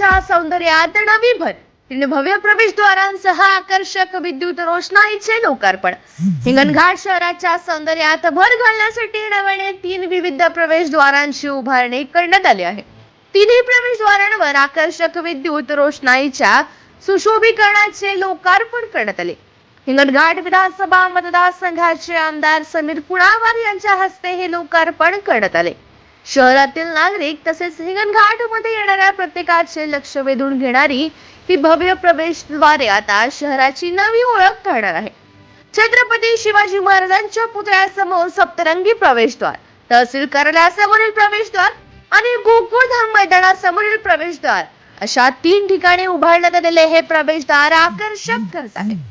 शहराच्या सौंदर्यात नवी भर. तीन भव्य प्रवेशद्वारांसह आकर्षक विद्युत रोषणाईचे लोकार्पण. हिंगणघाट शहराच्या सौंदर्यात भर घालण्यासाठी नव्याने 3 विविध प्रवेशद्वारांची उभारणी करण्यात आली आहे. तिन्ही प्रवेशद्वारांवर आकर्षक विद्युत रोषणाईच्या सुशोभीकरणाचे लोकार्पण करण्यात आले. हिंगणघाट विधानसभा मतदारसंघाचे आमदार समीर कुणावार यांच्या हस्ते हे लोकार्पण करण्यात आले. शहरातील नागरिक तसेच हिंगणघाट मध्ये येणाऱ्या प्रत्येकाचे लक्ष वेधून घेणारी ही भव्य प्रवेशद्वारे आता शहराची नवी ओळख ठरणार आहे. छत्रपती शिवाजी महाराजांच्या पुतळ्यासमोर सप्तरंगी प्रवेशद्वार, तहसील कार्यालयासमोरील प्रवेशद्वार आणि गोकुळधाम मैदानासमोरील प्रवेशद्वार अशा 3 ठिकाणी उभारण्यात आलेले हे प्रवेशद्वार आकर्षक ठरत आहे.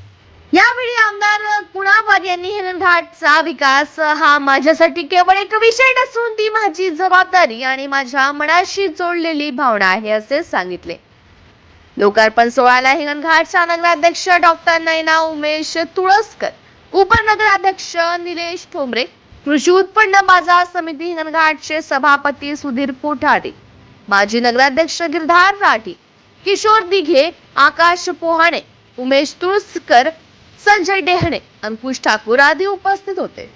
यावेळी आमदार कुणावार यांनी हिंगणघाटचा विकास हा माझ्यासाठी केवळ एक विषय नसून ती माझी जबाबदारी आणि माझ्या मनाशी जोडलेली भावना आहे असे सांगितले. लोकार्पण सोहळ्याला हिंगणघाटच्या नगराध्यक्ष डॉक्टर नयना उमेश तुळसकर, उपनगराध्यक्ष निलेश ठोंबरे, कृषी उत्पन्न बाजार समिती हिंगणघाटचे सभापती सुधीर कोठारे, माजी नगराध्यक्ष गिरधार राठी, किशोर दिघे, आकाश पोहाणे, उमेश तुळसकर, संजय डेहणे, अंकुश ठाकूर आदी उपस्थित होते.